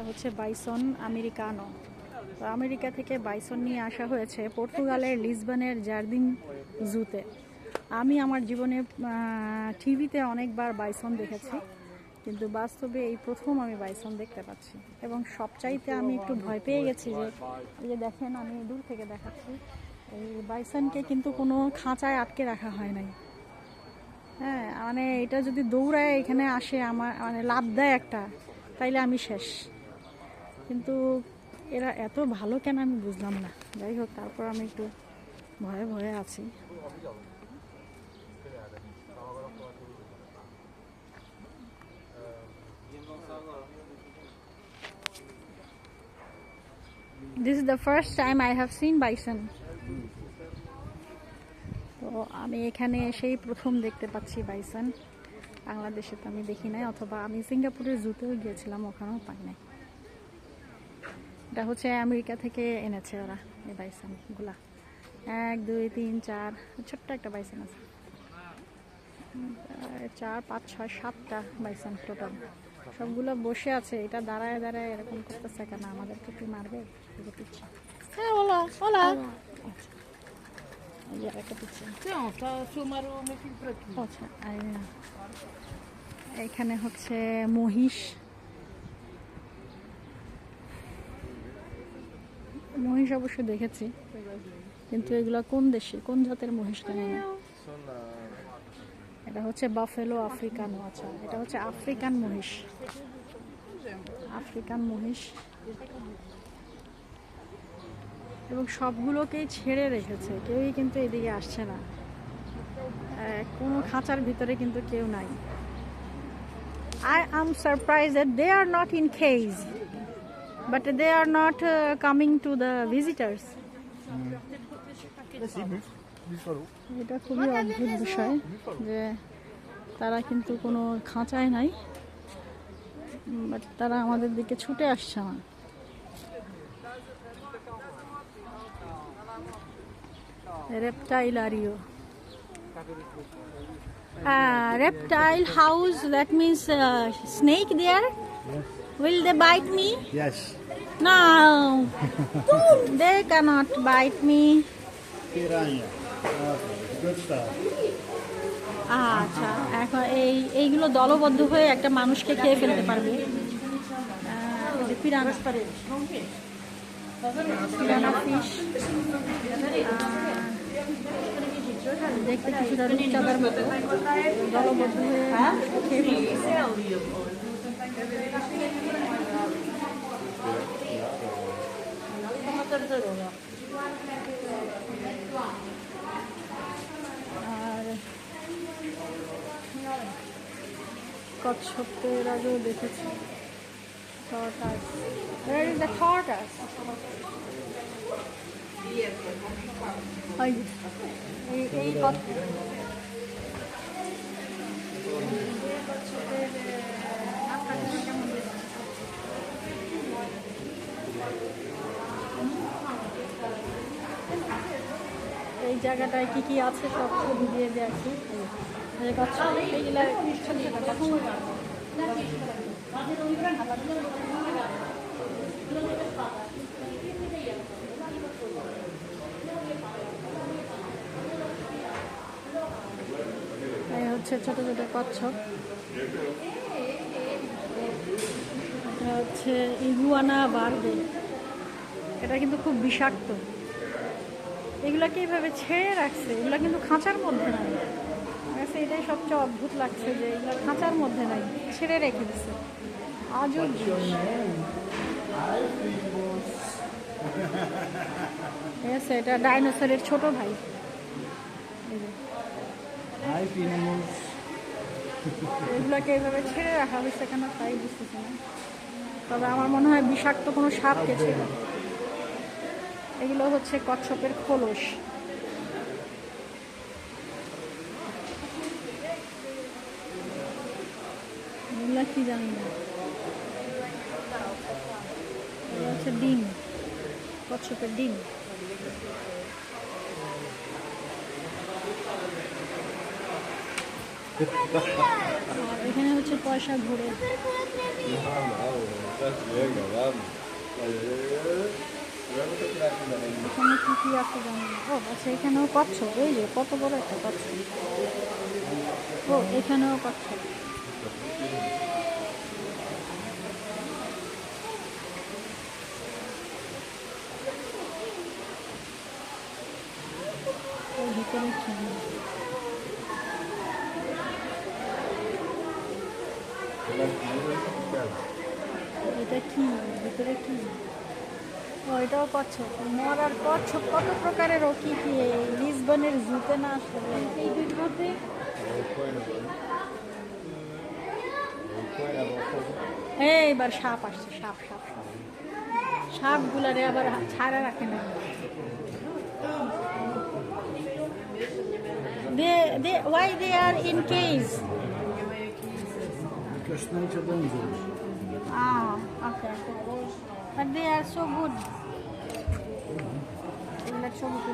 এটা হচ্ছে bison Americano. তো আমেরিকা থেকে বাইসন নিয়ে আসা হয়েছে পর্তুগালের লিসবনের জার্দিন জুতে। আমি আমার জীবনে টিভিতে অনেকবার বাইসন দেখেছি, কিন্তু বাস্তবে এই প্রথম আমি বাইসন দেখতে পাচ্ছি। এবং সবচাইতে আমি একটু ভয় পেয়ে গেছি যে এই যে দেখেন, আমি দূর থেকে দেখাচ্ছি, এই বাইসনকে কিন্তু কোনো খাঁচায় আটকে রাখা হয় নাই। হ্যাঁ, মানে এটা যদি দৌড়ায় এখানে আসে, আমার মানে লাভ দেয় একটা, তাইলে আমি শেষ। কিন্তু এরা এত ভালো কেন আমি বুঝলাম না। যাই হোক, তারপর আমি একটু ভয়ে ভয়ে আছি। This is the first time I have seen bison. তো আমি এখানে এসেই প্রথম দেখতে পাচ্ছি বাইসন। বাংলাদেশে তো আমি দেখি নাই, অথবা আমি সিঙ্গাপুরের জুতেও গিয়েছিলাম, ওখানেও পাই নাই। এটা হচ্ছে আমেরিকা থেকে এনেছে ওরা এই বাইসনগুলা। 1 2 3 4, ছোট্ট একটা বাইসন আছে। 4 5 6 7টা বাইসন টোটাল। সবগুলো বসে আছে। এটা দাঁড়ায় দাঁড়ায় এরকম করতেছে কেন? আমাদেরকে কি মারবে? হ্যাঁ, ওলা ওলা। আচ্ছা, এখানে হচ্ছে মহিষ। মহিষ অবশ্য দেখেছি, কিন্তু এগুলা কোন দেশে, কোন জাতের মহিষ জানি না। এটা হচ্ছে বাফেলো আফ্রিকানো। আচ্ছা, এটা হচ্ছে আফ্রিকান মহিষ। আফ্রিকান মহিষ, এবং সবগুলোকেই ছেড়ে রেখেছে, কেউই কিন্তু এদিকে আসছে না। কোনো খাঁচার ভিতরে কিন্তু কেউ নাই। I am surprised that they are not in cage, but they are not coming to the visitors. এটা খুবই অদ্ভুত বিষয় যে তারা কিন্তু কোনো খাঁচায় নাই, বাট তারা আমাদের দিকে ছুটে আসছে না। Reptilario. Reptile house, that means snake there. Yes. Will they bite me? Yes. No. They cannot bite me. Piranha. Good stuff. আচ্ছা, এখন এইগুলো দলবদ্ধ হয়ে একটা মানুষকে খেয়ে ফেলতে পারবে। পিরানা ফিশ দেখতে কিছুটা রূপচাঁদার মতো, দলবদ্ধ হয়ে খেয়ে ফেলতে। আর কচ্ছপের আগেও দেখেছি। tortoise. Where is the tortoise? এই জায়গাটায় কি কি আছে সব ছবি দিয়ে দেখছি। এইগুলা হচ্ছে ছোট ছোট কচ্ছপ। এটা হচ্ছে ইগুয়ানা বার্বে। এটা কিন্তু খুব বিষাক্ত। এগুলাকে এইভাবে ছেড়ে রাখছে, এগুলা কিন্তু খাঁচার মধ্যে নাই। আমার কাছে এটাই সবচেয়ে অদ্ভুত লাগছে যে এগুলা খাঁচার মধ্যে নাই, ছেড়ে রেখে দিচ্ছে। আজব জিনিস। ঠিক আছে, এটা ডাইনোসরের ছোট ভাই। এগুলাকে এইভাবে ছেড়ে রাখা হয়েছে কেন তাই বুঝতেছে না। তবে আমার মনে হয় বিষাক্ত কোনো সাপ গেছিল। এগুলো হচ্ছে কচ্ছপের খোলস। এগুলা কি জানি না। এগুলো হচ্ছে ডিম, কচ্ছপের ডিম। আর এখানে হচ্ছে পয়সা ঘুরে। এখানে কি কি আছে জানি না। ও আচ্ছা, এখানেও কচ্ছপ, এই যে কত বড় একটা কচ্ছপ। ও এখানেও কচ্ছপ। ওর ভিতরে কি? এটা কি ভিতরে কি? ও এটাও কচ্ছপ, মরার কচ্ছপ, কত প্রকারের। ও কি কি এই লিসবনের জুতে না আসলে এই দুইটার মধ্যে। এইবার সাপ আসছে, সাপ সাপ সাপ, সাপগুলারে আবার ছাড়া রাখে না। Why they are in cage? Kaşınınca benziyor. Okay. But they are so good. এগুলা ছবি তুলে